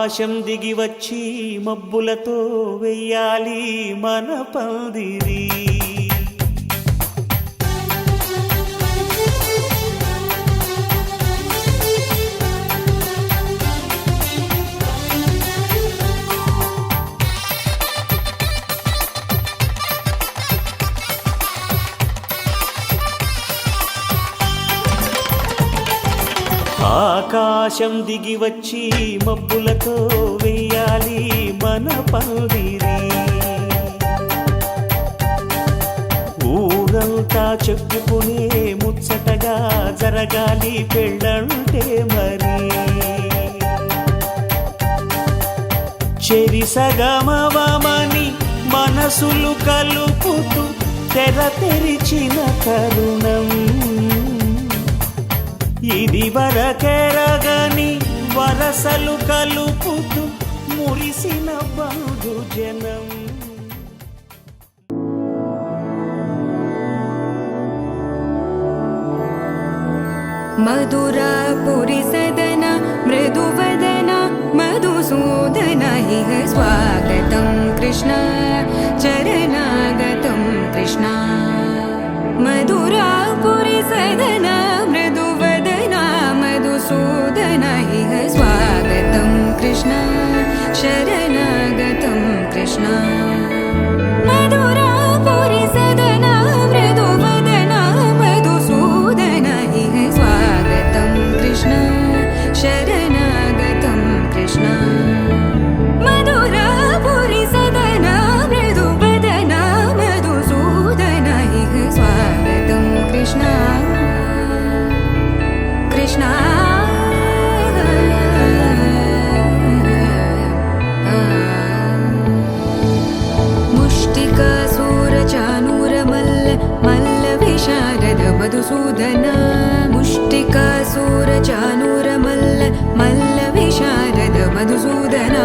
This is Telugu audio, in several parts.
ఆకాశం దిగి వచ్చి మబ్బులతో వెయ్యాలి మన పందిరి. ఆకాశం దిగి వచ్చి మబ్బులతో వెయ్యాలి మన పందిరి. ఊరంతా చెప్పుకునే ముచ్చటగా జరగాలి పెళ్ళంటే మరి. చెరిసగమవమని మనసులు కలుపుతూ తెర తెరిచిన తరుణం ఇది వరకెరగని వరసలు కలుపుతూ మురిసిన బంధుజనం. మధురాపురి సదన మృదువదన మధుసూదన ఇహ స్వాగతం కృష్ణ చరణాగతం కృష్ణ. మధురాపురి సదన మృదువదన మధుసూదన ఇహ స్వాగతం కృష్ణ శరణాగతం కృష్ణ. మధురాపురి సదన మృదువదన మధుసూదన ఇహ స్వాగతం కృష్ణ శరణాగతం కృష్ణ. మధురాపురి సదన మృదువదన మధుసూదన ఇహ స్వాగతం కృష్ణ కృష్ణ. ముష్టికాసూరచానూరమల్ల మల్ల విశారద మధుసూదన. ముష్టికాసూరచానూరమల్ల మల్ల విశారద మధుసూదన.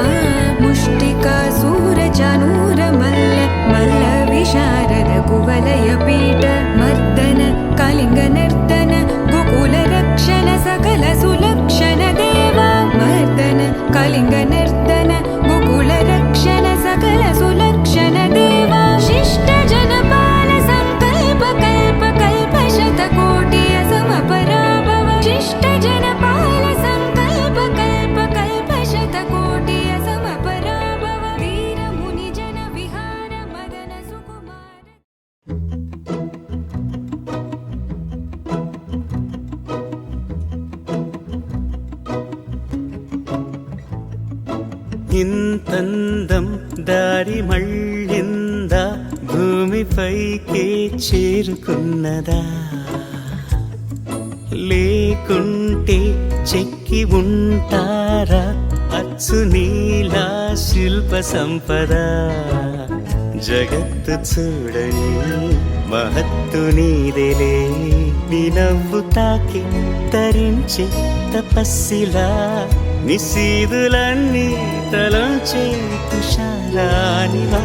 ముష్టికాసూరచానూరమల్ల మల్ల విశారద కువలయ పీఠ మర్దన కళింగ నర్తన గోకుల రక్షణ సకల సులక్షణ దేవ. మర్దన కళింగ నర్తన గోకుల రక్షణ సకల సులక్షణ దేవ. శిష్ట జనపాల సంకల్ప కల్ప కల్ప శతకోటి అసమ పరాభవ. శిష్ట జనపాల సంకల్ప కల్ప కల్ప శతకోటి అసమ పరాభవ. వీర ముని జన విహార మదన సుకుమార. ఇంతందం దారి మళ్ళిందా భూమిపైకే చేరుకున్నదా. లేకుంటే చెక్కి ఉంటారా అచ్చు నీలా శిల్ప సంపద. జగత్తు చూడని మహత్తు నీదేలే. నీ నవ్వు తాకి తరించే తపస్సిలా నిశీదులన్నీ తలంచే తుషారానివా.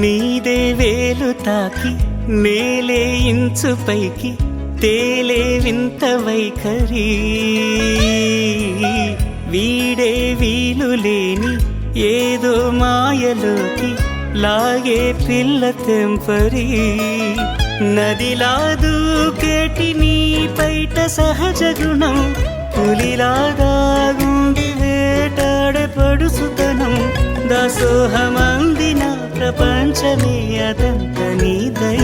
నీదే వేలు తాకి నేలే ఇంచు పైకి తేలే వింత వైఖరి. వీడే వీలు లేని ఏదో మాయలోకి లాగే పిల్ల తెంపరి. నదిలా దూకేటి నీ పైట సహజ గుణం. పులిలాగా గుండి వేటాడే పడుసుతనం. దాసోహమందిన ప్రపంచమే అదంత నీ దయ.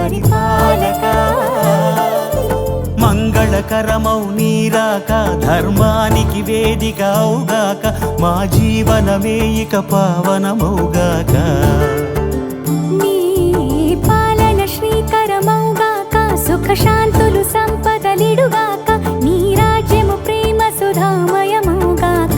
పరిపాలక మంగళకరమౌ నీరాక ధర్మానికి వేదిక అవుగాక మా జీవనమే ఇక పావనమౌగాక నీ పాలన శ్రీకరమౌగాక సుఖ శాంతులు సంపదలిడుగాక నీ రాజ్యము ప్రేమ సుధామయమౌగాక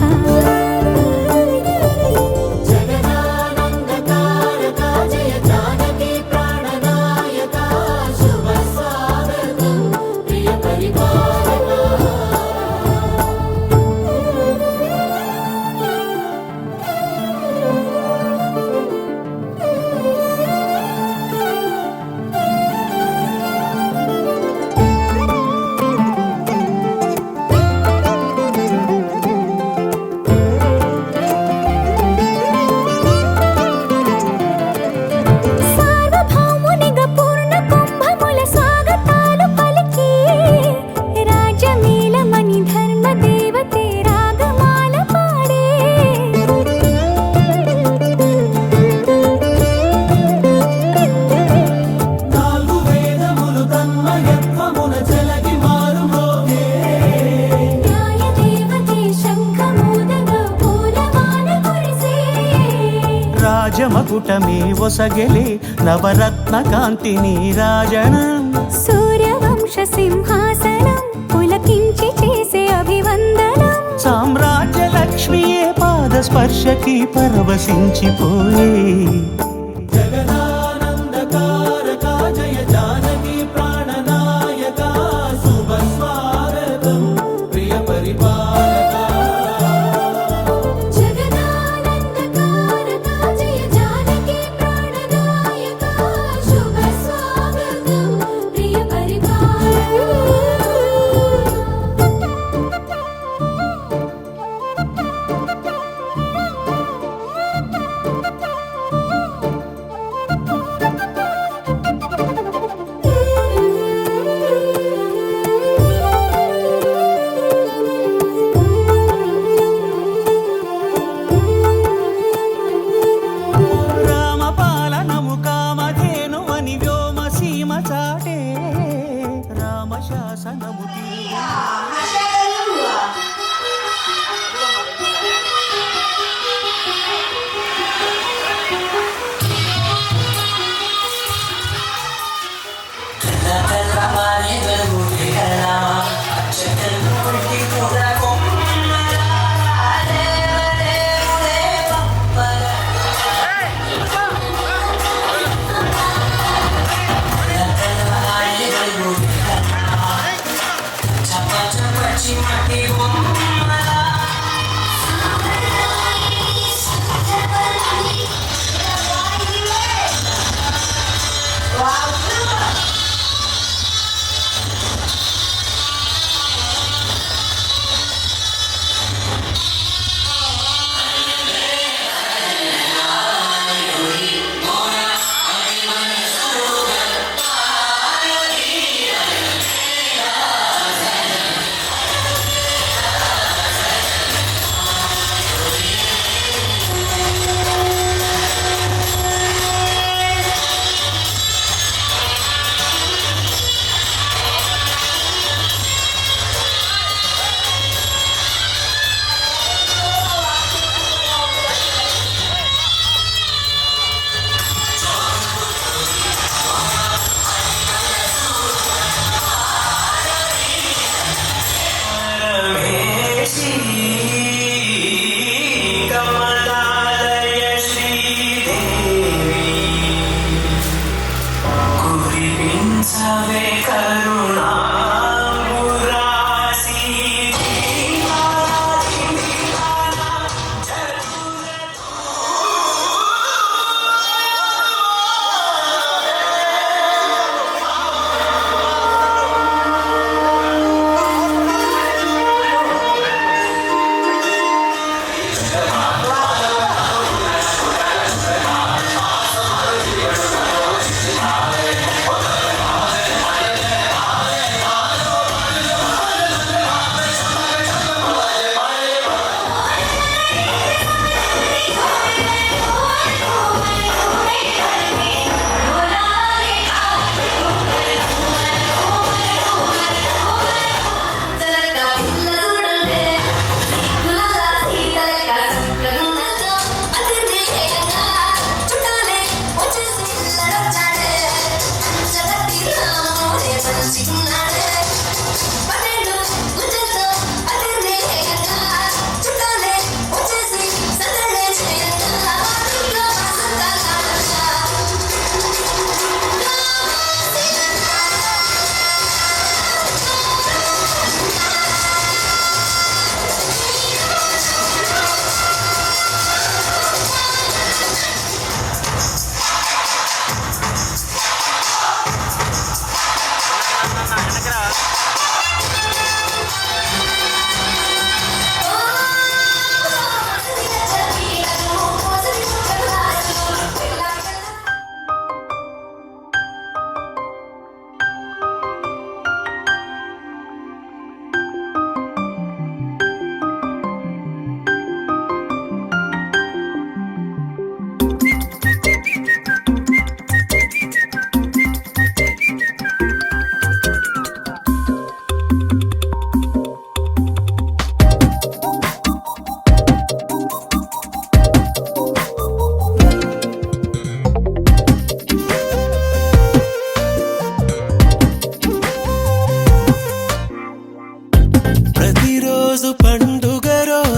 రాజమకుటమే ఒసగెలే నవరత్న కాంతి నీరాజనం సూర్యవంశ సింహాసనం పులకించి చేసే అభివందనం సామ్రాజ్య లక్ష్మియే పాద స్పర్శకి పరవశించిపోయే శాసనము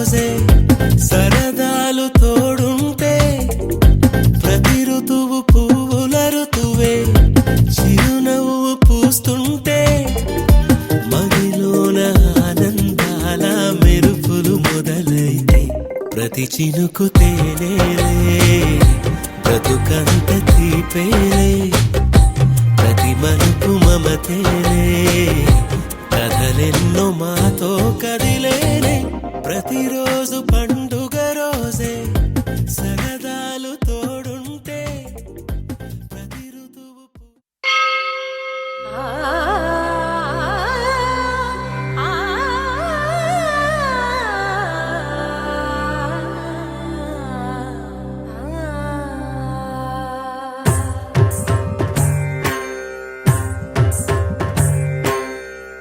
రోజే సరదాలు తోడుంటే ప్రతి ఋతువు పువ్వుల ఋతువే చిరునవ్వు పూస్తుంటే మదిలోన ఆనందాల మెరుపులు మొదలైతే ప్రతి చినుకు తేనేలే బ్రతుకంత తీపేలే ప్రతి మలుపు మమతేలే కథలెన్నో మాతో కదిలేనే ప్రతిరోజు పండుగ రోజే సరదాలు తోడుంటే ప్రతి ఋతువు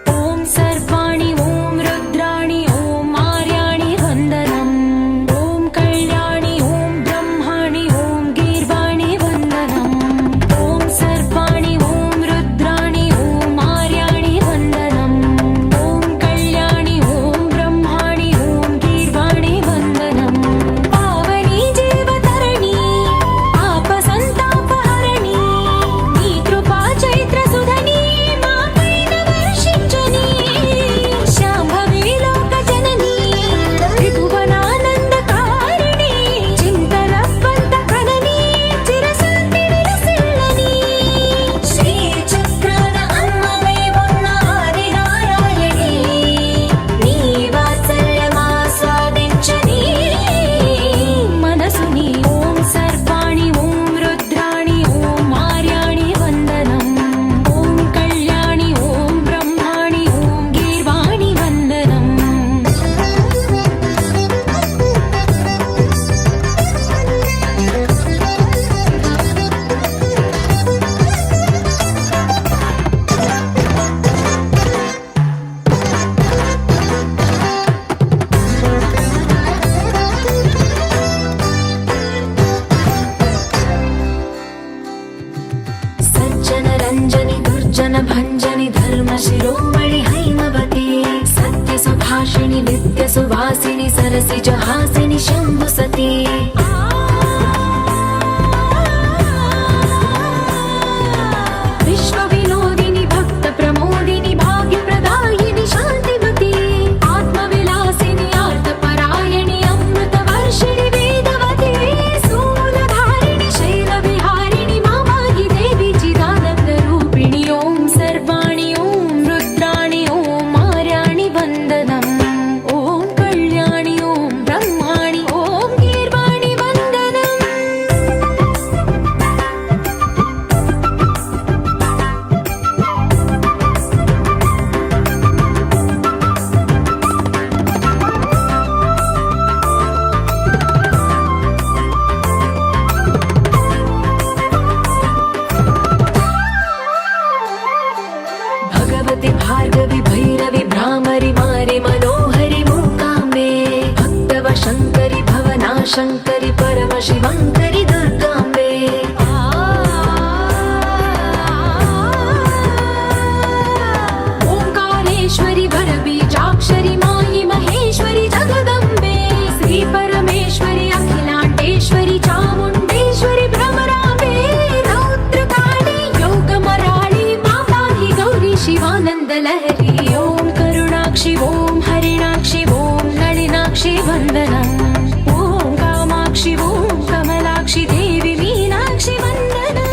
ॐ सर्वाणि ॐ रुद्राणि ॐ आर्याणि वन्दनम् ॐ कल्याणि ॐ ब्रह्माणि ॐ गीर्वाणि वन्दनम् ॐ सर्वाणि ॐ रुद्राणि ॐ आर्याणि वन्दनम् ॐ कल्याणि ॐ ब्रह्माणि ॐ गीर्वाणि वन्दनम् पावनी जीवतरणि आपसन्तापहरणि नी कृपा चैत्रसुधनी मापैन वर्षिंचनि शाम्भवी लोकजननी त्रिभुवनानन्दकारिणि चिन्तनवन्तकननी चिरशान्ति विलसिल्लनि श्रीचक्रान अम्मवे उन्न आदिनारायणी నీ వాత్సల్యమాస్వాదించని మనసుని ఓం సర్వాణి ఓం రుద్రాణి ఓం ఆర్యాణి వందనం ఓం కళ్యాణి ఓం బ్రహ్మాణి ఓం గీర్వాణి వందనం సజ్జన రంజని దుర్జన భంజని ధర్మ శిరోమణి హైమవతి సత్య సుభాషిణి నిత్య సువాసిని సరసిజ హాసిని శంభు సతీ విశ్వ వినోదిని భక్త ప్రమోదిని భాగ్య ప్రదాయిని శాంతిమతి ఆత్మ విలాసిని ఆర్త పరాయణి అమృత వర్షిణి వేదవతి శూలధారిణి శైల విహారిణి మామాగి దేవి చిదానంద రూపిణి ఓం సర్వాణి ఓం రుద్రాణి ఓం ఆర్యాణి వందనం ఓం కళ్యాణి ఓం బ్రహ్మాణి ఓం గీర్వాణి వందనం भगवति भार्गवि भैरवि भ्रामरि मारि मनोहरि मूकाम्बे भक्तव शङ्करि भवना शङ्करि परम शिवङ्करि दुर्गाम्बे ओङ्कारेश्वरि वरबीजाक्षरि मायि महेश्वरि जगदम्बे श्री परमेश्वरि अखिलाण्डेश्वरि चामुण्डेश्वरि भ्रमराम्बे रौद्रकाली योगमराळि मापाहि गौरी शिवानन्द लहरी ॐ करुणाक्षि ॐ हरिणाक्षि ॐ नलिनाक्षि वन्दनम् ॐ कामाक्षि ॐ कमलाक्षि देवी मीनाक्षि वन्दनम्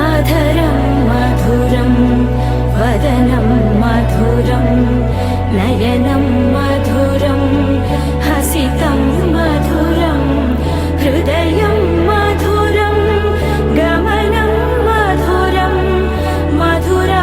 अधरं मधुरं वदनं मधुरं नयनं मधुरं हसितं मधुरं हृदयं मधुरं गमनं मधुरं मधुराधिपते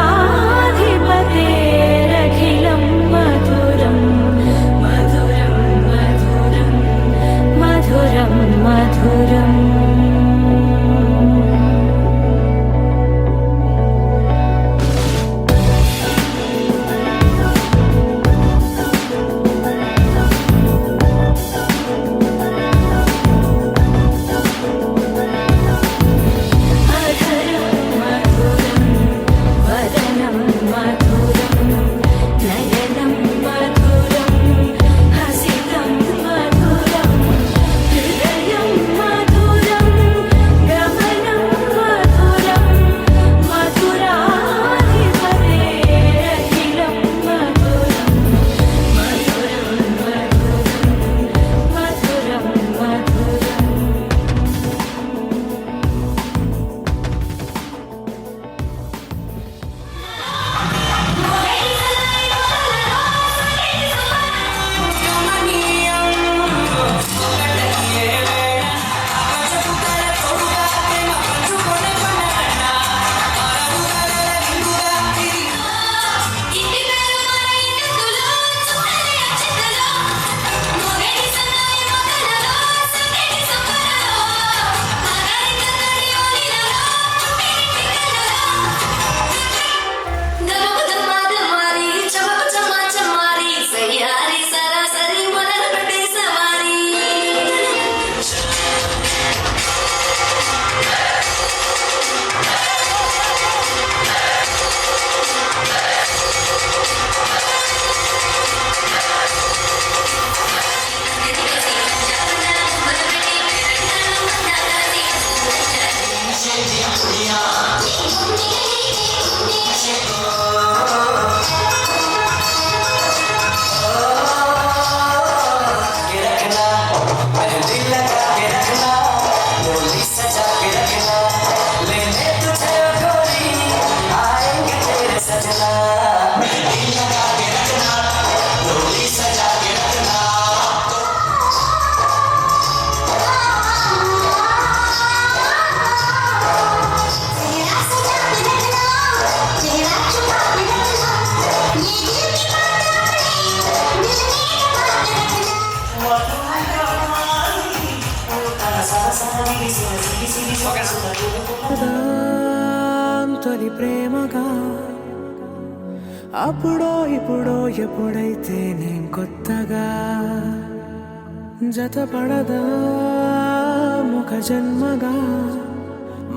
అది ప్రేమగా అప్పుడో ఇప్పుడో ఎప్పుడైతే నేను కొత్తగా జతపడదా ముఖ జన్మగా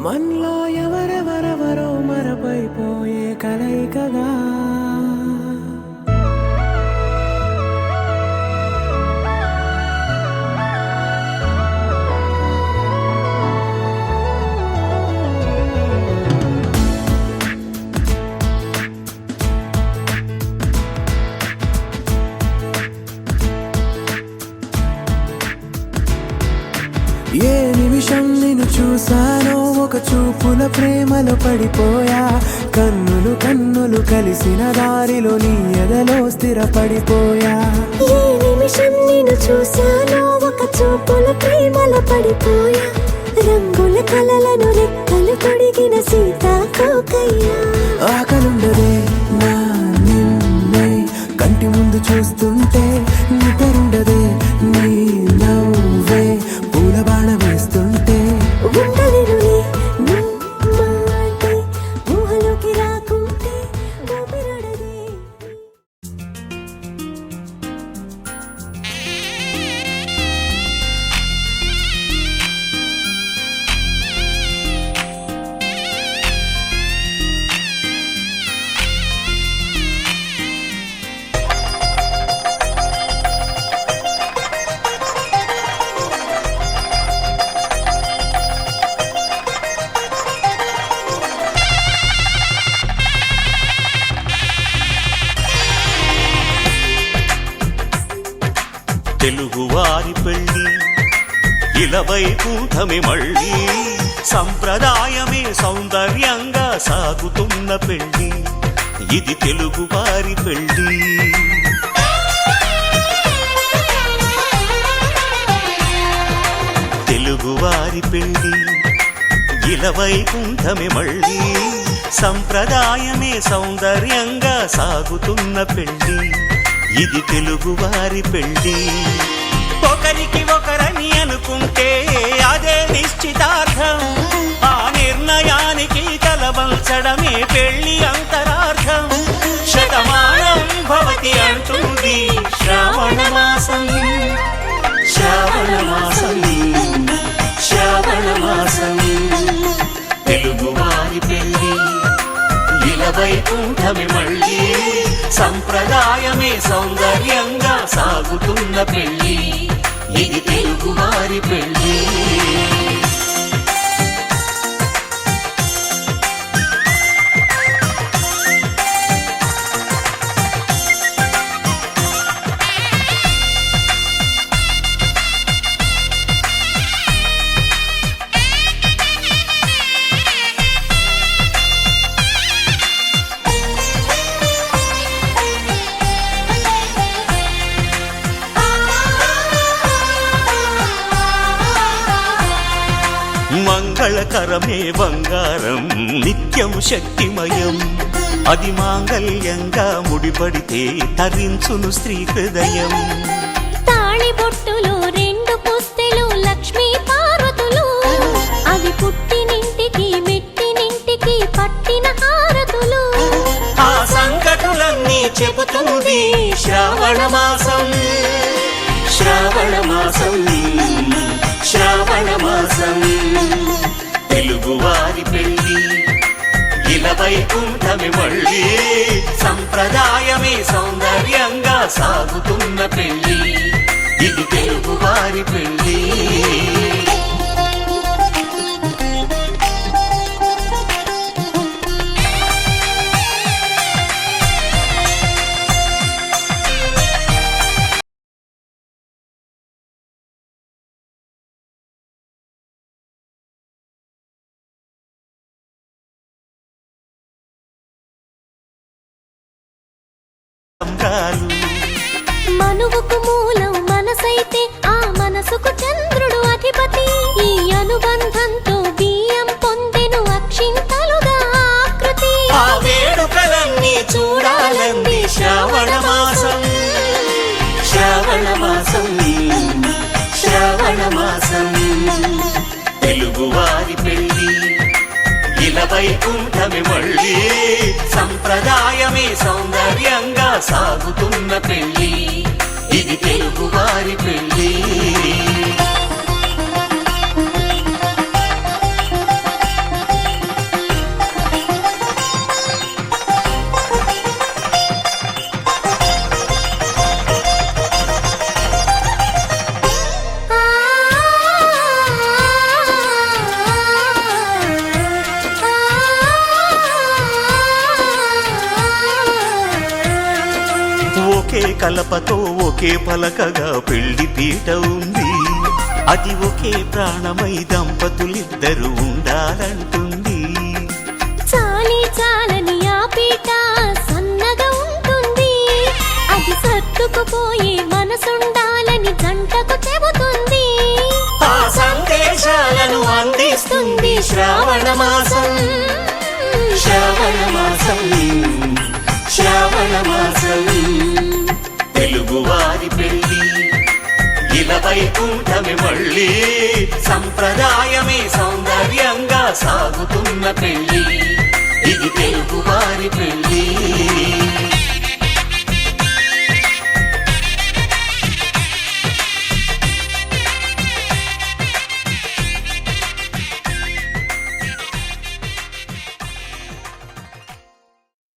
మనలో ఎవరెవరెవరో మరపైపోయే కలయికగా ఏ నిమిషం నిన్ను చూసానో ఒక చూపుల ప్రేమలో పడిపోయా కన్నులు కన్నులు కలిసిన దారిలో నీ ఎదలో స్థిరపడిపోయా ఏ నిమిషం నిన్ను చూసానో ఒక చూపుల ప్రేమలో పడిపోయా రంగుల కలలను రెక్కలు తొడిగిన సీతాకోకయ్యా ఆకలుండదే నా నిన్నే కంటి ముందు చూస్తుంటే నిద్రుండదే నీ నవ్వే పూల బాణ వేస్తుంటే ఉండలేనులే నీ మాటే ఊహలోకి రాకుంటే ఊపిరాడదే తెలుగువారి పెళ్ళి ఇలవైకుంఠమి మళ్ళీ సంప్రదాయమే సౌందర్యంగా సాగుతున్న పెళ్ళి ఇది తెలుగువారి పెళ్ళి తెలుగువారి పెళ్ళి ఇలవైకుంఠమి మళ్ళీ సంప్రదాయమే సౌందర్యంగా సాగుతున్న పెళ్ళి ఇది తెలుగువారి పెళ్ళి ఒకరికి ఒకరని అనుకుంటే అదే నిశ్చితార్థం ఆ నిర్ణయానికి తలవంచడమే పెళ్లి అంతరార్థం శతమానం భవతి అంటుంది శ్రావణ మాసం శ్రావణ మాసం శ్రావణ మాసం తెలుగువారి పెళ్ళి ఇలవైకుంఠమి మళ్ళీ సంప్రదాయమే సౌందర్యంగా సాగుతున్న పెళ్ళి ఇది తెలుగువారి పెళ్ళి మంగళకరమే బంగారం నిత్యం శక్తిమయం అది మాంగళ్యంగా ముడిపడితే తరించును స్త్రీ హృదయం తాళిబొట్టులు రెండు పుస్తెలు లక్ష్మీ పార్వతులు అవి పుట్టినింటికి మెట్టినింటికి పట్టిన హారతులు ఆ సంకటులన్నీ చెబుతుంది శ్రావణ మాసం శ్రావణ మాసం శ్రావణ మాసం తెలుగువారి పెళ్ళి ఇలవైకుంఠమి మళ్ళీ సంప్రదాయమే సౌందర్యంగా సాగుతున్న పెళ్ళి ఇది తెలుగువారి పెళ్ళి మనువుకు మూలం మనసైతే ఆ మనసుకు చంద్రుడు అధిపతి ఈ అనుబంధంతో బియ్యం పొందెను అక్షింతలుగా ఆకృతి ఆ వేడుకలన్నీ చూడాలంది శ్రావణ మాసం శ్రావణ మాసం శ్రావణ మాసం తెలుగువారి పెళ్ళి వైకుంఠమి మళ్ళీ సంప్రదాయమే సౌందర్యంగా సాగుతున్న పెళ్లి ఇది తెలుగు వారి పెళ్లి ఒకే కలపతో ఒకే పలకగా పెళ్లి పీట ఉంది అది ఒకే ప్రాణమై దంపతులిద్దరు ఉండాలంటుంది చాలి చాలని ఆ పీట సన్నగా ఉంటుంది అది సర్దుకుపోయే మనసుండాలని జంటకు చెబుతుంది ఆ సందేశాలను అందిస్తుంది శ్రావణ మాసం శ్రావణ మాసం శ్రావణ మాసం తెలుగు వారి పెళ్లి ఇలా వైకుంఠమి మళ్ళీ సంప్రదాయమే సౌందర్యంగా సాగుతున్న పెళ్లి ఇది తెలుగు వారి పెళ్లి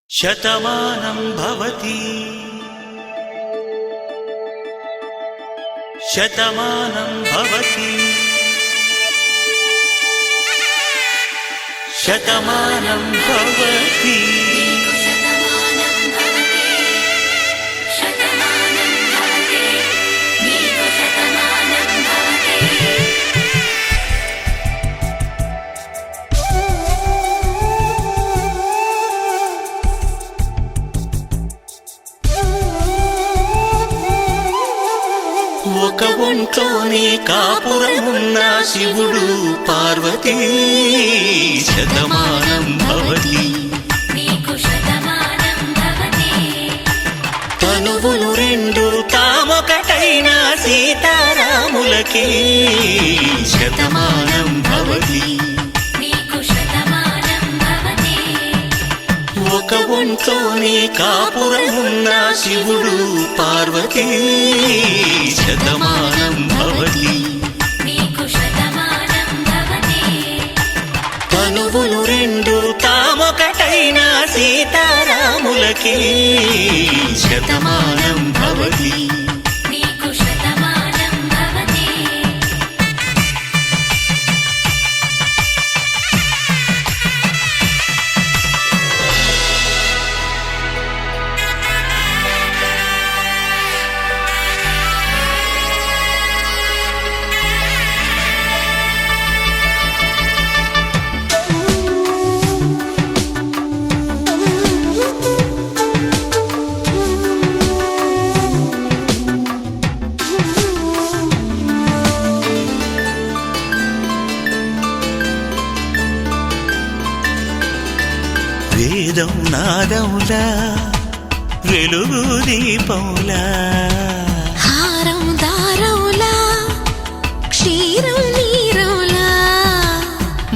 శతమానం భవతి శతమానం భవతి శతమానం భవతి ఒక ఒంట్లోనే కాపురమున్న శివుడు పార్వతీ శతమానం భవతి తనువులు రెండు తామొకటైన సీతారాములకి శతమానం భవతి ఒక ఒంట్లోనే కాపురమున్న శివుడు పార్వతీ శతమానం భవతి తనువులు రెండు తామొకటైన సీతారాములకి శతమానం భవతి వేదం నాదములా వెలుగు దీపములా హారం దారములా క్షీరం నీరములా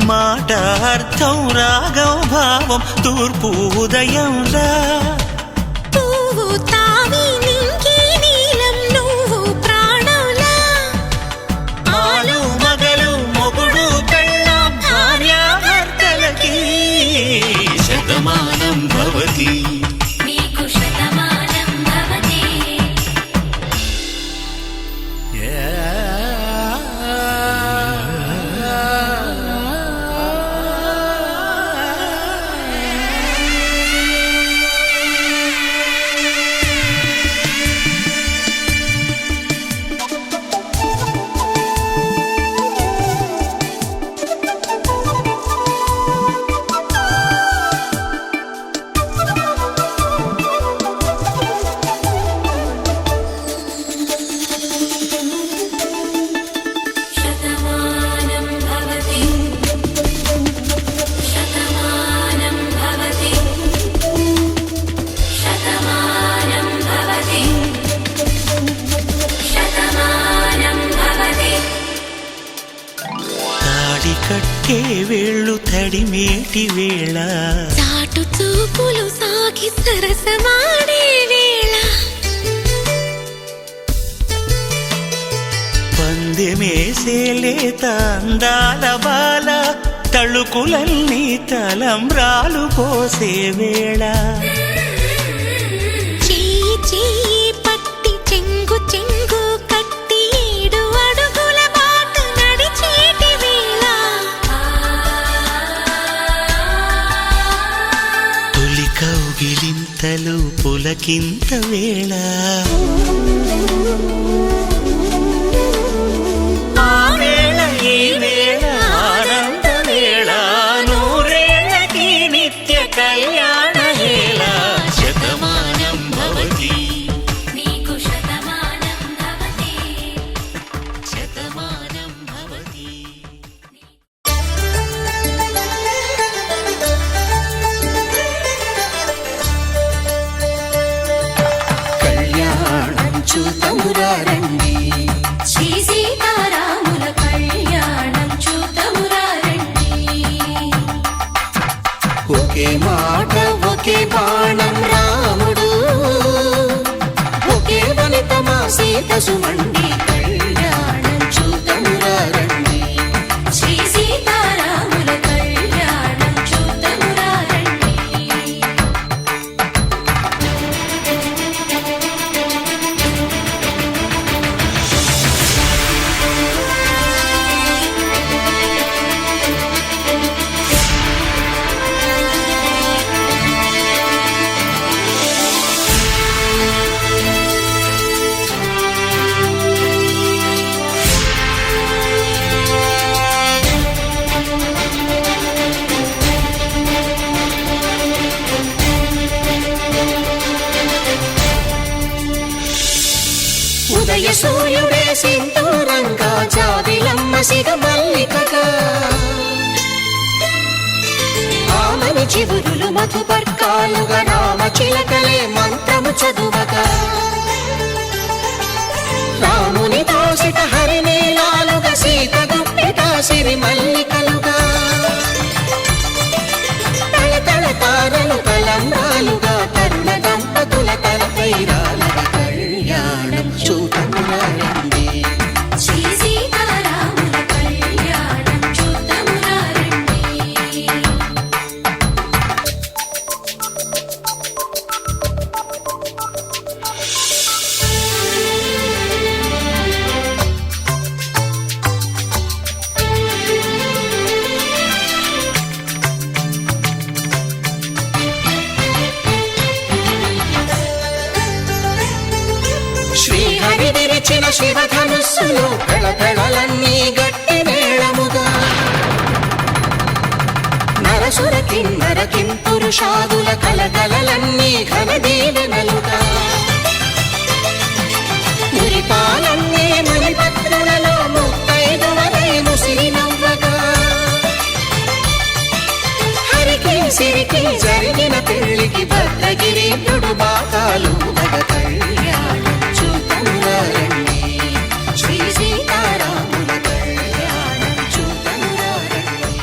మాట అర్థం రాగం భావం తూర్పు ఉదయంలా పువ్వు తావి నింగి నీలం నువ్వు ప్రాణంలా ఆలు మగలు మొగుడు పెళ్ళాం భార్యాభర్తలకి శతమానం భవతి తాకే వేళ్ళు తడిమేటి వేళ చాటు చూపులు సాగి సరసమాడే వేళ పందెమేసేలేత అందాల బాల తళుకులన్నీ తలంబ్రాలు పోసే వేళ చెయ్యి చెయ్యి పట్టి చెంగు చెంగు కట్టి 7 అడుగుల బాట నడిచేటి వేళ తొలి కౌగిలింతలు పులకింత వేళ ఆ వేళ ఈ వేళ ఆనంద వేళ నూరేళ్ళకి నిత్య కళ్యాణ వేళ శతమానం భవతి నీకు శతమానం భవతి శతమానం భవతి కళ్యాణం చూతమురా రండి శ్రీ సీతారాముల కళ్యాణం చూతమురా రండి ఒకే మాట ఒకే బాణం రాముడు ఒకే వనిత మా సీత సుమండి కళ్యాణం చూతమురా రండి శ్రీ సీతారాముల కళ్యాణం చూతమురా రండి ఉదయ సూర్యుడే సింధూరంగా జాబిలమ్మ సిగ మల్లికగా ఆమని చివురులు మధుపర్కాలుగా రామ చిలకలే మంత్రము చదువగా రాముని దోసిట హరినీలాలుగా సీత గుప్పిట సిరి మల్లికలుగా తళతళ తారలు తలంబ్రాలుగా తరుణ దంపతుల తలపైరాలుగా కళ్యాణం చూతమురా రండి శ్రీ సీతారాముల కళ్యాణం చూతమురా రండి శ్రీహరి విరిచిన శివధనుస్సులు పెళపెళలన్నీ గట్టి మేళముగా నరసుర కిన్నర కింపురుషాదుల కలకలలన్నీ ఘన దీవెనలుగా మురిపాలన్నీ మణిపత్రులలో ముత్తైదువలై ముసిరి నవ్వగా హరికి సిరికి జరిగిన పెళ్లికి భద్రగిరీంద్రుడు బాకాలు మగ కళ్యాణం చూతమురా రండి శ్రీ సీతారాముల కళ్యాణం చూతమురా రండి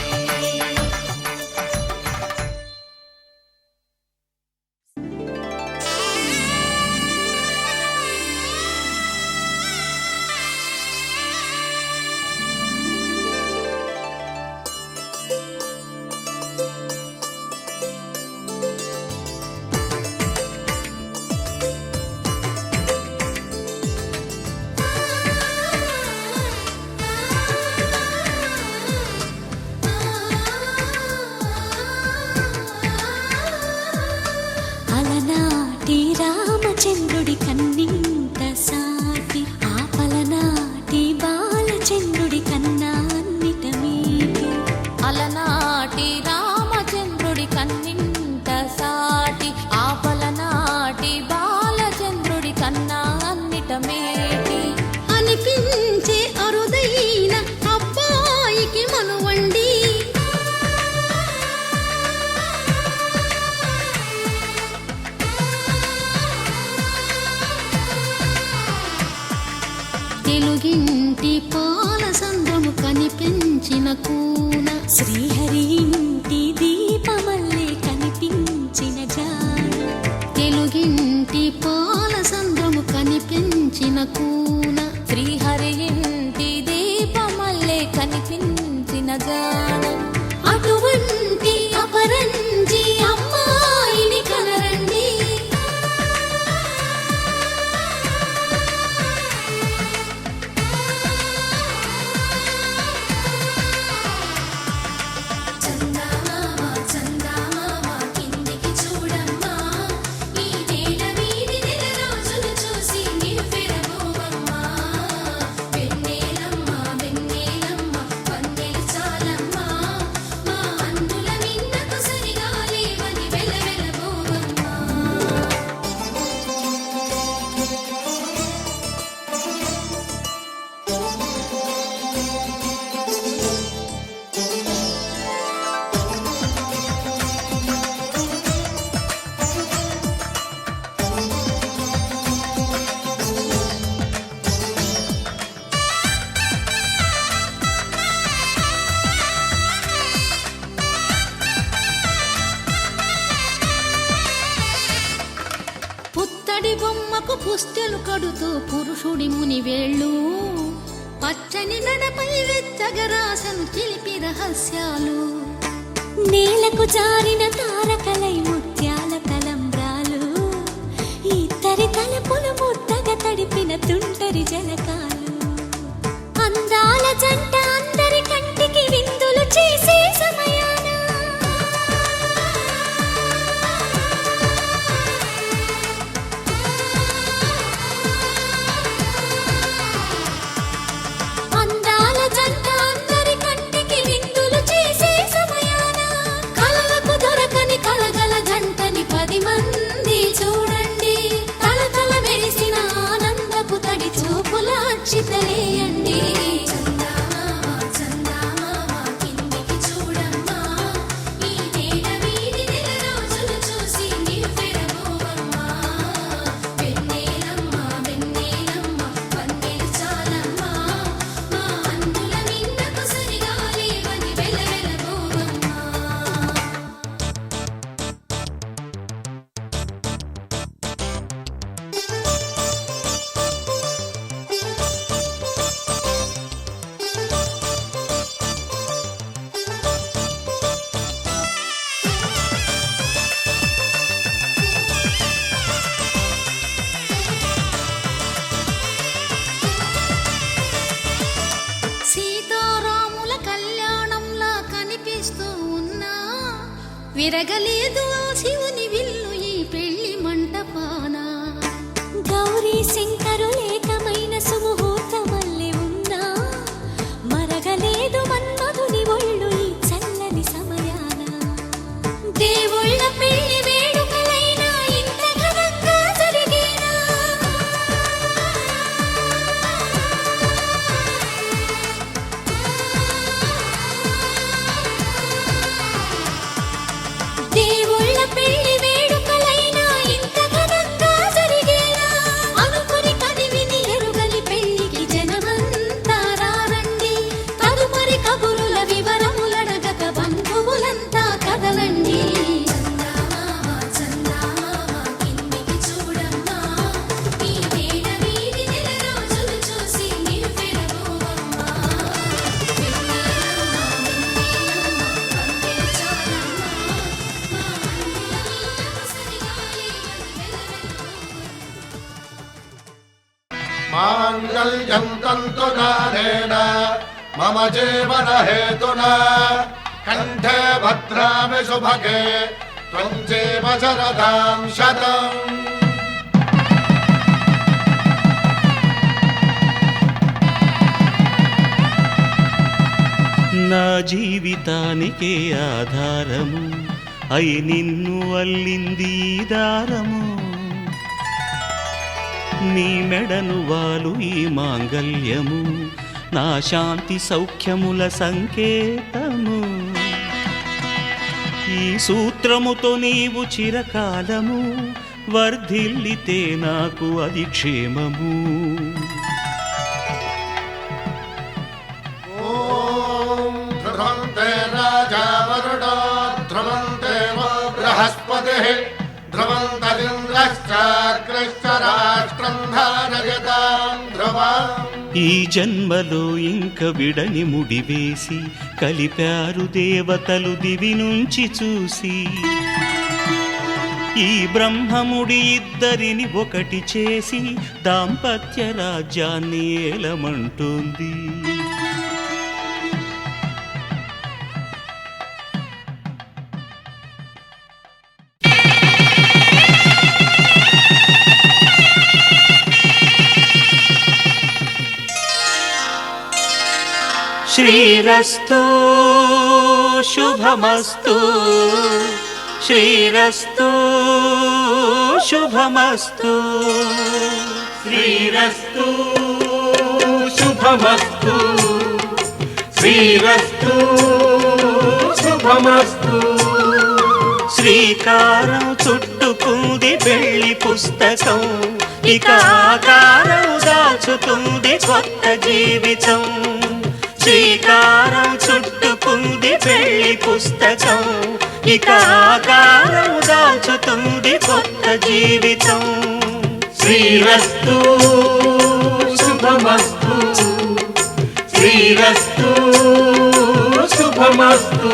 అలనాటి రామచంద్రుడి కన్నింత సాటి ఆపలనాటి బాలచంద్రుడి కన్నా అన్నిట మీటి అలనాటి రామచంద్రుడి కన్నింత సాటి ఆపలనాటి బాలచంద్రుడి కన్నా అన్నిట మేటి అనిపించే అరుదైన అబ్బాయికి మనువండి తెలుగింటి పాల సంద్రము కనిపించిన కూన శ్రీహరి ఇంటి దీపమల్లే కనిపించిన జాన తెలుగింటి పాల సంద్రము కనిపించిన కూన శ్రీహరి ఇంటి దీపమల్లే కనిపించిన జాన అటువంటి అపరంజి అమ్మాయిని కనరండి పుత్తడి బొమ్మకు పుస్తెలు కడుతూ పురుషుడి ముని వేళ్ళు పచ్చని నడపై వెచ్చగరాసను చిలిపి రహస్యాలు నేలకు జారిన తారకలై ముత్యాల తలంబ్రాలు ఇద్దరి తలపులు ముద్దగా తడిపిన తుంటరి జలకాలు అందాల జంట అందరి కంటికి విందులు చేసే సమయాన అందాల జంట అందరి కంటికి విందులు చేసే సమయాన కలలకు దొరకని కలగల జంటని 10 మంది చూడండి తలతల మెరిసిన ఆనందపు తడి చూపుల అక్షితలేయండి సీతారాముల కళ్యాణంలా కనిపిస్తూ ఉన్నా విరగలేదు శివుని విల్లు ఈ పెళ్లి మంటపాన గౌరీ శంకరులేకమైన సుముహూర్తమల్లె ఉన్నా మరగలేదు మన్మధుని ఒళ్ళు ఈ చల్లని సమయాన దేవుళ్ళ పెళ్లి వేడుకలైనా ఇంత ఘనంగా జరిగేనా దేవుళ్ళ పెళ్లి వేడుకలైనా ఇంత ఘనంగా జరిగేనా అనుకుని కదివిని ఎరుగని పెళ్లికి జనమంతా రారండి తదుపరి కబురుల వివరములడగక బంధువులంతా కదలండి మాంగళ్యం తంతునానేన మమ జీవన హేతునా కంఠే భద్రామి శుభగే త్వం జీవ శరదాం శతం. నా జీవితానికే ఆధారము అయి నిన్ను అల్లింది ఈ దారము నీ మెడను వాలు ఈ మాంగల్యము నా శాంతి సౌఖ్యముల సంకేతము ఈ సూత్రముతో నీవు చిరకాలము వర్ధిల్లితే నాకు అది క్షేమము ఓం ధ్రువం తేరా वरुणो ध्रुवं देवो बृहस्पतिः ध्रुवं तदिन्द्रश्चाग्रश्च राष्ट्रं धारयतां ध्रुवम् ఈ జన్మలో ఇంక విడని ముడివేసి కలిపారు దేవతలు దివి నుంచి చూసి ఈ బ్రహ్మముడి ఇద్దరిని ఒకటి చేసి దాంపత్య రాజ్యాన్ని ఏలమంటుంది. శ్రీరస్తు శుభమస్తు శ్రీరస్తు శుభమస్తు శ్రీరస్తు శుభమస్తు శ్రీరస్తు శుభమస్తు శ్రీకారం చుట్టుకుంది పెళ్లి పుస్తకం ఇక ఆకారం దాచుతుంది కొత్త జీవితం శ్రీకారం చుట్టుకుంది పెళ్లి పుస్తకం ఇక ఆకారం దాచుతుంది కొత్త జీవితం శ్రీరస్తు శుభమస్తు శ్రీరస్తు శుభమస్తు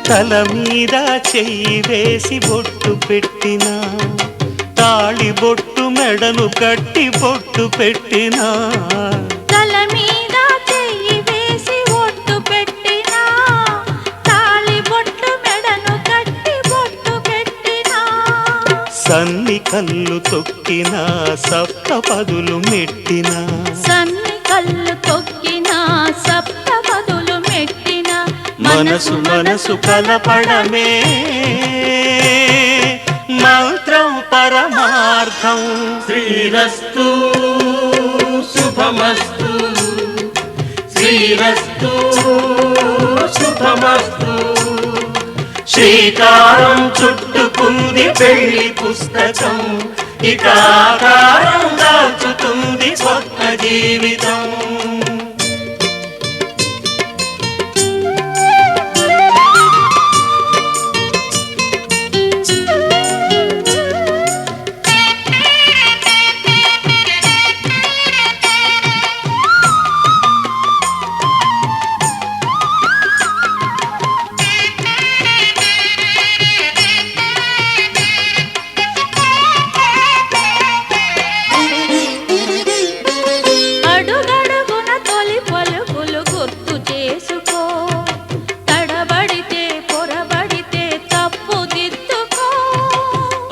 తల మీద చెయ్యి వేసి బొట్టు పెట్టినా తాళి బొట్టు మెడను కట్టి బొట్టు పెట్టినా తల మీద చెయ్యి వేసి బొట్టు పెట్టినా తాళి బొట్టు మెడను కట్టి బొట్టు పెట్టినా సన్ని కళ్ళు తొక్కినా సప్త పదులు మెట్టినా సన్ని కళ్ళు తొక్కినా సప్త పదులు మెట్టినా మనసు మనసు కలపడమే మంత్రం పరమార్థం శ్రీరస్తు శుభమస్తు శ్రీరస్తు శుభమస్తు శ్రీకారం చుట్టుకుంది పెళ్లి పుస్తకం ఇక ఆకారం దాచుతుంది కొత్త జీవితం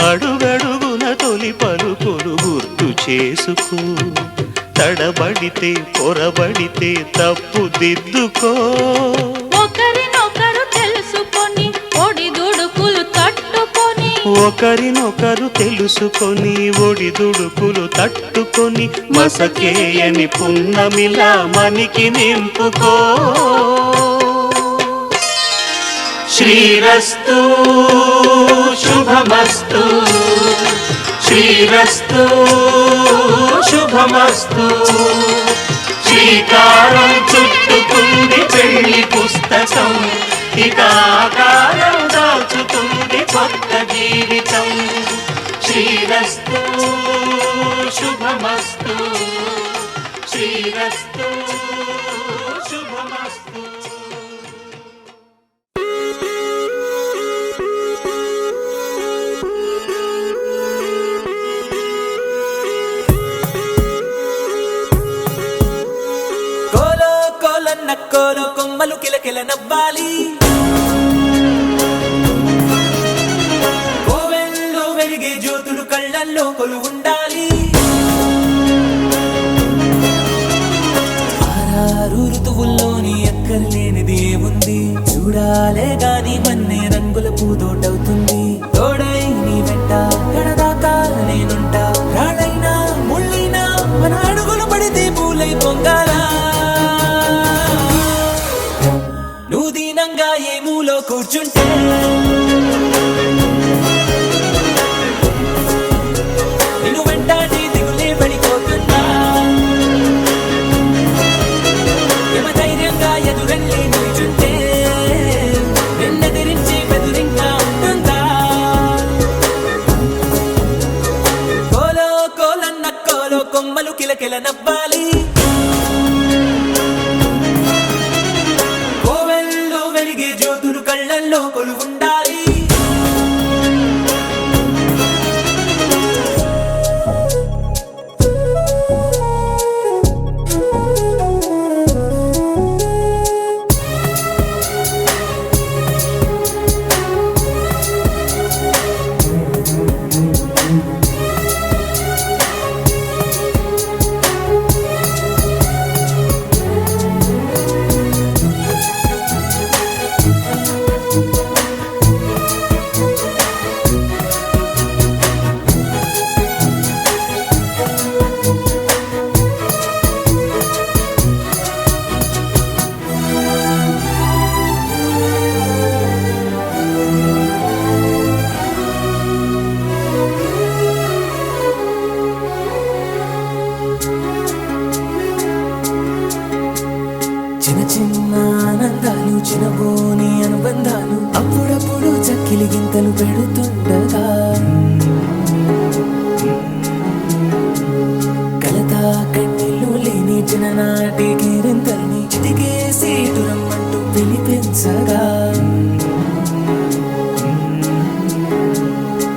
అడుగడుగున తొలి పలుకులు గుర్తు చేసుకో తడబడితే పొరబడితే తప్పు దిద్దుకో ఒకరినొకరు తెలుసుకొని ఒడిదుడుకులు తట్టుకొని ఒకరినొకరు తెలుసుకొని ఒడిదుడుకులు తట్టుకొని మసకేయని పున్నమిలా మనికి నింపుకో శ్రీరస్తు శుభమస్తు శ్రీరస్తు శుభమస్తు శ్రీకారం చుట్టుకుంది పెళ్లి పుస్తకం ఇక ఆకారం దాచుతుంది కొత్త జీవితం శ్రీరస్తు శుభమస్తు శ్రీరస్తు శుభమస్తు నక్కోలు కొమ్మలు కిలకిల నవ్వాలి కోవెల్లో వెలిగే జ్యోతులు కళ్ళల్లో కొలువుండాలి ఆరారు ఋతువుల్లోని ఎక్కర్లేనిది ఏముంది చూడాలే గాని మన్నే కిలకిల నవ్వాలి కోవెల్లో వెలిగే జ్యోతులు కళ్ళల్లో కొలువుండాలి చిన్న చిన్న ఆనందాలు చిన్నబోని అనుబంధాలు అప్పుడప్పుడు చక్కిలి గింతలు పెడుతుండగా కలతా కన్నీళ్ళు లేని చిన్ననాటి కేరింతల్ని చిటికేసి రమ్మంటూ పిలిపించగా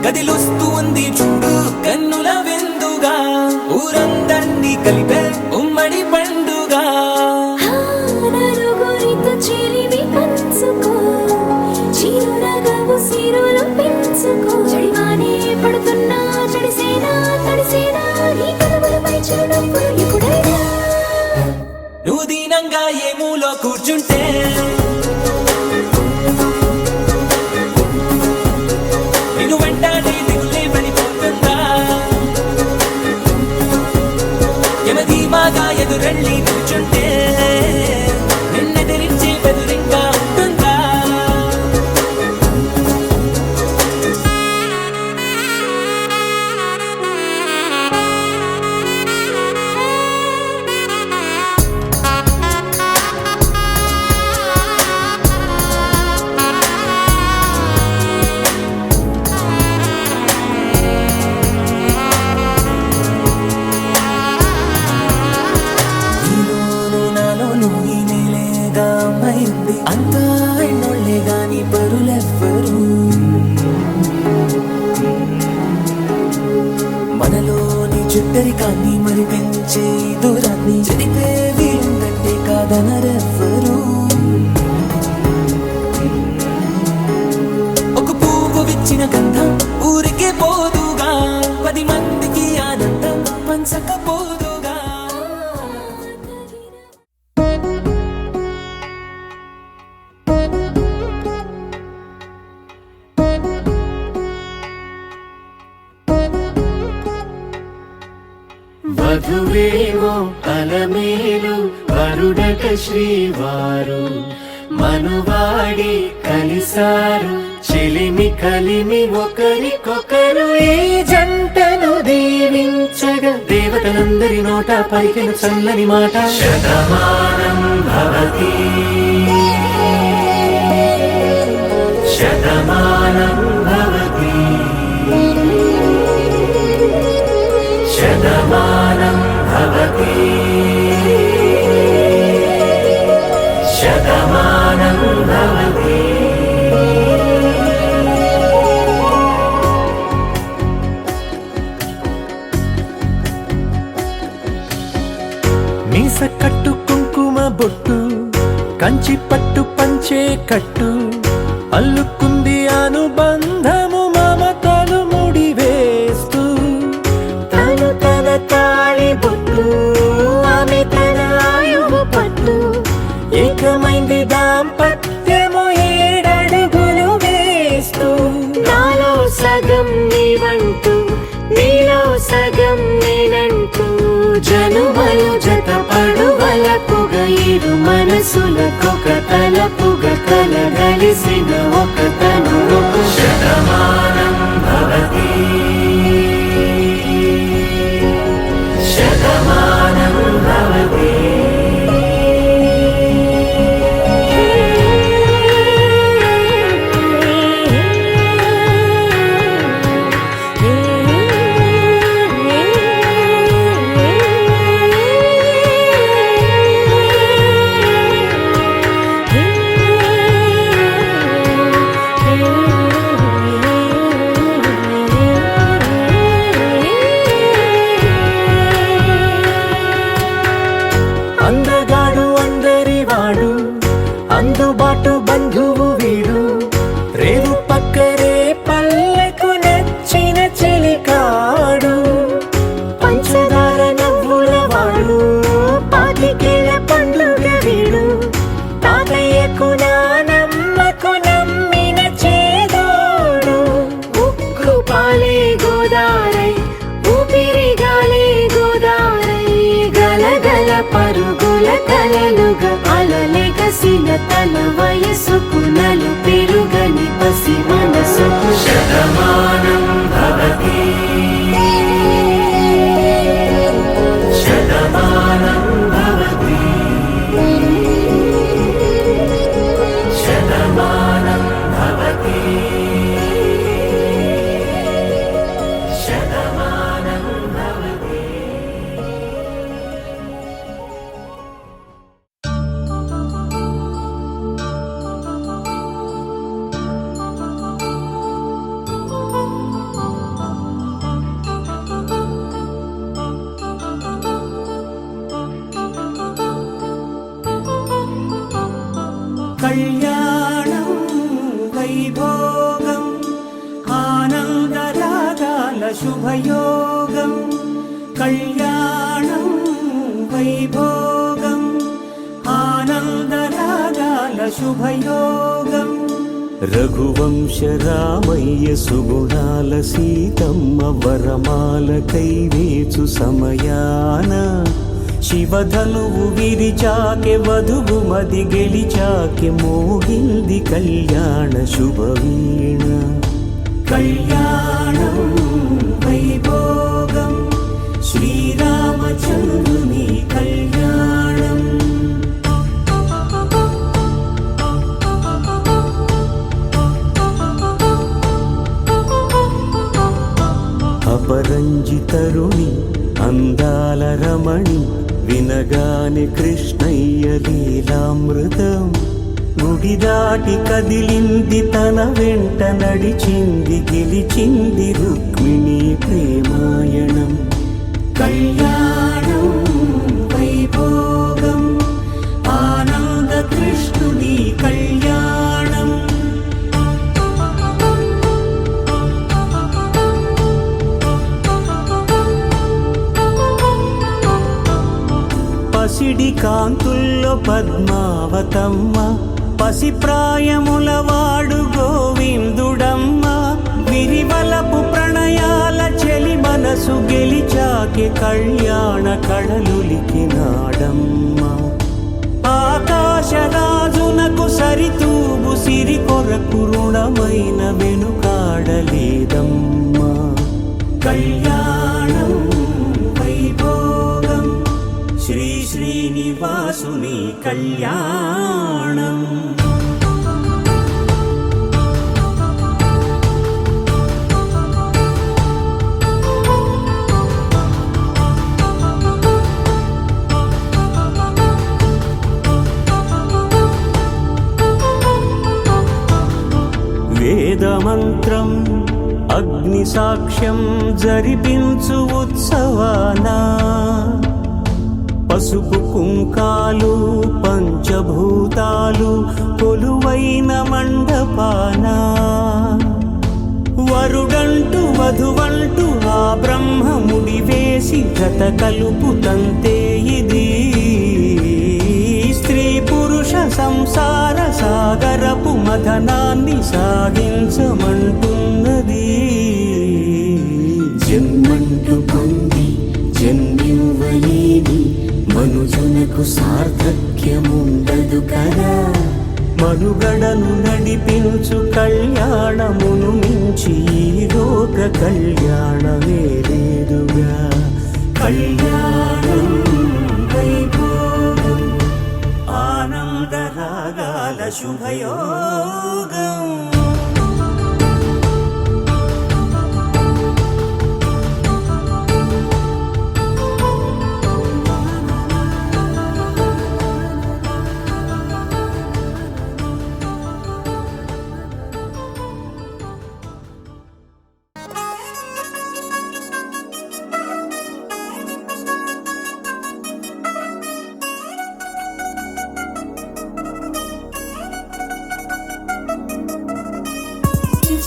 గదిలొస్తూ ఉంది చూడు కన్నుల విందుగా ఊరందర్నీ కలిపే ఉమ్మడి పండుగ నలుగురితో చెలిమి పంచుకో చిరునగవు సిరులు పెంచుకో చెడివానే పడుతున్నా చెడిసేనా తడిసేనా నీ కదములపై చిరునవ్వులు ఎప్పుడైనా నువ్వు దీనంగా ఏ మూలో కూర్చుంటే నిన్ను వెంటాడి దిగులే పడిపోతుందా యమధీమాగా ఎదురెళ్ళి కూర్చుంటే నిన్నెదిరించే బెదురింగా ఉంటుందా నీలోను నాలోను ఈ నేలేగా అమ్మాయింది అంతా ఎన్నోళ్లే గాని పరులెవ్వరు మనలోని చుట్టరికాన్ని మరి పెంచే ఈ దూరాన్ని చెరిపే వీలుందంటే కాదనరెవ్వరు ఒక పువ్వు విచ్చిన గంధం ఊరికే పోదుగా 10 మందికి ఆనందం పంచకపోదుగా వధువేవో అలమేలు వరుడట శ్రీవారు మనువాడి కలిసారు చెలిమి కలిమి ఒకరికొకరు ఈ జంటను దీవించగా దేవతలందరి నోట పలికిన చల్లని మాట శతమానం భవతి శతమానం భవతి శతమానం భవతి శతమానం భవతి మీస కట్టు కుంకుమ బొట్టు కంచి పట్టు పంచే కట్టు అల్లుకుంది అనుబంధము మమతలు ముడివేస్తూ తను తన తాళి బొట్టు ఆమె తన ఆయువు పట్టు ఏకమైంది దాంపత్యము 7 అడుగులు వేస్తూ నాలో సగం నీవంటూ నీలో సగం నేనంటూ జనుమలు జత పడువలపుగా ఇరు మనసులకొక తలపుగా కలగలిసిన ఒక తను శతమానం భవతి శతమానం భవతి బాటు బంధువు వీడు, రేవు పక్కరే పల్లెకు నచ్చిన చెలికాడు, పంచదార నవ్వుల వాడు, పాతికేల పండుగ వీడు, తాతయ్యకు నానమ్మకు నమ్మిన చేదోడు, ఉక్కు పాలే గోదారై ఊపిరి గాలే గోదారై, గలగల పరుగుల కలలుగా అలలెగసిన తన వయసుకు నలు పెరుగని పసి మనసుకు శతమానం భవతి శతమానం భవతి శతమానం భవతి శతమానం భవతి. కళ్యాణం వైభోగం ఆనందరాగాల శుభయోగం, కళ్యాణం వైభోగం ఆనందరాగాల శుభయోగం. రఘువంశ రామయ్య సుగుణాల సీతమ్మ వరమాల కైవేచు సమయాన, శివధనువు విరిచాకె వధువు మది గెలిచాకె మోగింది కళ్యాణ శుభవీణ. కళ్యాణం వైభోగం శ్రీరామచంద్రుని కళ్యాణం. అపరంజి తరుణి అందాల రమణి, వినగానే కృష్ణయ్య లీలామృతం, గుడి దాటి కదిలింది తన వెంట నడిచింది గెలిచింది రుక్మిణి ప్రేమాయణం. కళ్యాణం వైభోగం ఆనంద కృష్ణుని కళ్యాణం. పసిడి కాంతుల్లో పద్మావతమ్మ, పసి ప్రాయముల వాడు గోవిందుడమ్మ, విరివలపు ప్రణయాల చెలి మనసు గెలిచాకె కళ్యాణ కళలులికినాడమ్మ. ఆకాశరాజునకు సరితూగు సిరి కొరకు రుణమైన వెనుకాడలేదమ్మా. కళ్యాణం వైభోగం శ్రీ శ్రీనివాసుని కళ్యాణం. వేదమంత్రం అగ్ని సాక్ష్యం జరిపించు ఉత్సవానా, పసుపు కుంకాలు పంచభూతాలు కొలువైన మండపానా, వరుడంటూ వధువంటూ ఆ బ్రహ్మముడి వేసి గత కలుపు తంతే ఇది. స్త్రీ పురుష సంసార సాగరపు మథనాన్ని సాగించమంటున్నది. జన్మంటూ పొంది జన్మివ్వలేని మనుజునకు సార్థక్యముండదు కదా, మనుగడను నడిపించు కళ్యాణమును మించి ఈ లోక కళ్యాణమే లేదుగా. కళ్యాణం వైభోగం ఆనంద రాగాల శుభయోగం.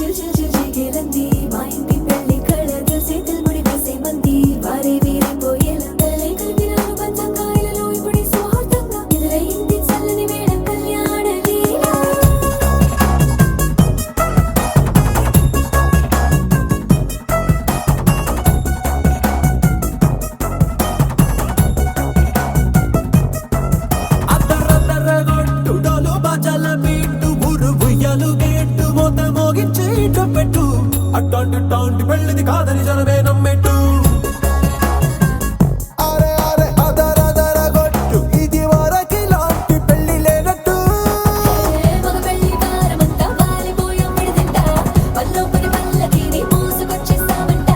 చిల్ చిల్ చిల్ జిగేలంది మా ఇంటి పెళ్లి కళ్ళతో చేతులు ముడి వేసే మంది వారే వీరే పోయేలా తలై కలిపిన పంచకాయలలో ఇప్పుడు సౌహార్దంగా ఎదురైంది చల్లని వేళ కళ్యాణ లీలా అద్దరద్దరగొట్టు డోలు బాజాల బీటు ఊరు ఉయ్యాలు గేట్టు మోత మోగించే పెట్టు అట్టాంటి టాంటి పెళ్ళిది కాదని జనమే నమ్మెట్టు అరే అరే అదరదరగొట్టు ఇది వరకి లాంటి పెళ్లి లేనట్టు మగ పెళ్లి వారమంతా వాలిపోయాం విడిదింట పల్లోపని పల్లకిని మోసుకొచ్చేస్తామంట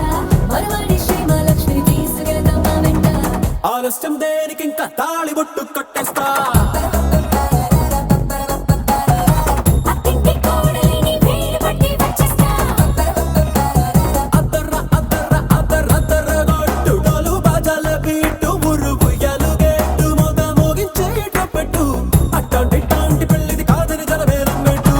మరవాడి శ్రీమహాలక్ష్మిని తీసుకెళ్తాం మా వెంట ఆలస్యం దేనికి ఇంకా తాళి బొట్టు కట్టేస్తా అత్తింటి కోడలిని వేడి పట్టి వచ్చేస్తా అద్దరద్దరగొట్టు డోలు బాజాల బీటు ఊరు ఉయ్యాలు గేట్టు మోత మోగించే పెట్టు అట్టాంటి టాంటి పెళ్ళిది కాదని జనమే నమ్మెట్టు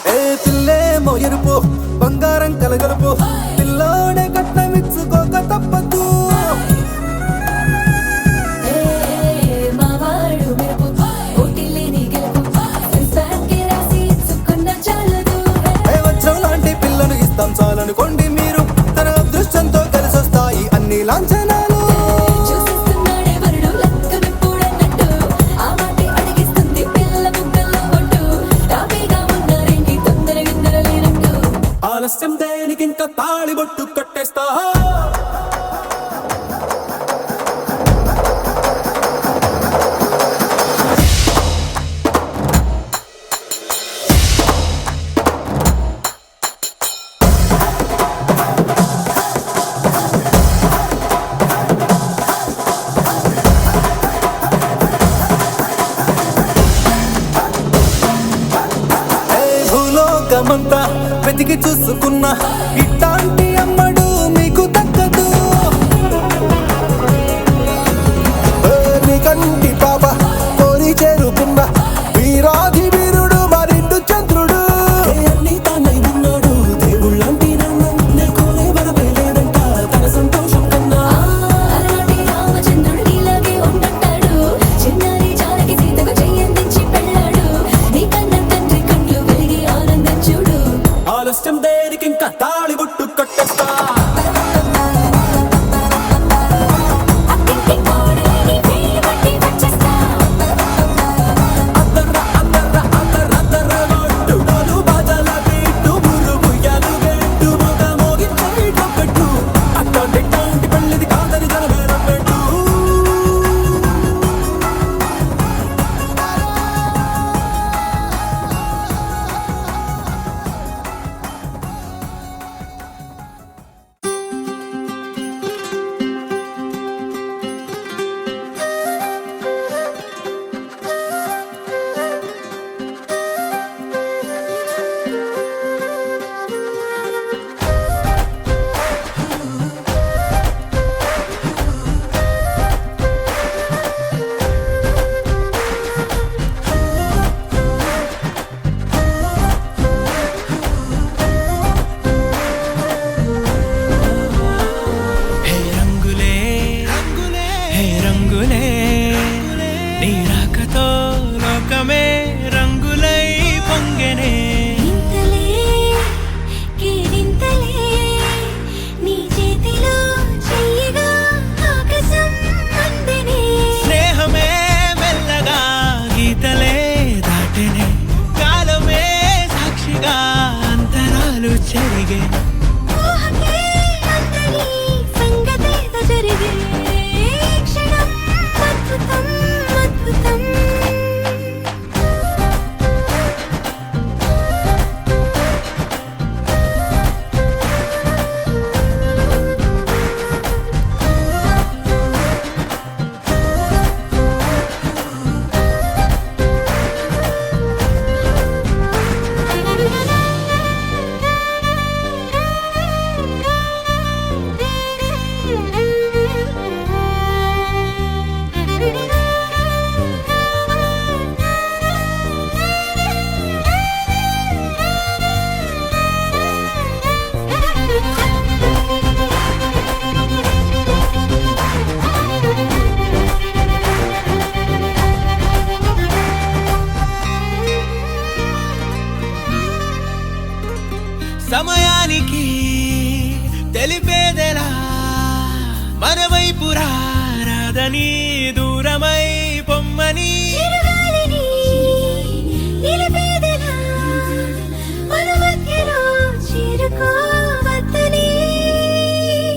ఏ పిల్లేమో ఎరుపు బంగారం కలగలుపు పిల్లోడే కట్నమిచ్చుకోక తప్పదు మా వాడు మెరుపు ఓటిల్లేని గెలుపు ఫ్యాన్కి రాసి ఇచ్చుకున్న చాలదు ఏ వజ్రం లాంటి పిల్లను ఇస్తాం చాలనుకోండి మీరు తన అదృష్టంతో కలిసొస్తాయి అన్ని లాంఛనాలు చూసిస్తున్నాడే వరుడు లక్కమెప్పుడన్నట్టు ఆ మాటే అడిగిస్తుంది పిల్ల ముక్కల్లో కొట్టు టాపీగా ఉన్నారేంటి తొందర గిందర లేనట్టు ఆలస్యం దేనికి ఇంకా తాళి బొట్టు కట్టేస్తా ఏ భూలోకమంతా వెతికి చూసుకున్నా ఇట్లాంటి అమ్మడు మీకు దక్కదు కంటి పాప కోరి చేరుకున్న వీరాధి వీరుడు మరిండు చంద్రుడు అన్ని తానై ఉన్నాడు దేవుళ్ళంటి నన్ను కోరే వరమే లేదంట తన సంతోషం కన్నా అలాంటి రామచంద్రుడు నీలాగే ఉండంటాడు చిన్నారి జానకి సీతకు చెయ్యందించి పెళ్ళాడు నీ కన్న తండ్రి కళ్ళు వెలిగి ఆనందం చూడు ఆలస్యం దేనికి ఇంకా తాళి సమయానికి తెలిపేదెలా మన వైపు రాదని దూరమై పొమ్మని చిరుగాలిని నిలిపేదెలా మన మధ్యలో చేరుకోవద్దని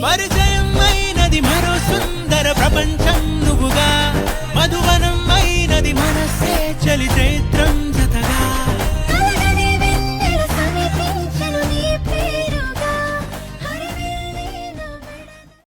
పరిచయం అయినది మరో సుందర ప్రపంచం నువ్వుగా మధువనం అయినది మనసే చలి చైత్ర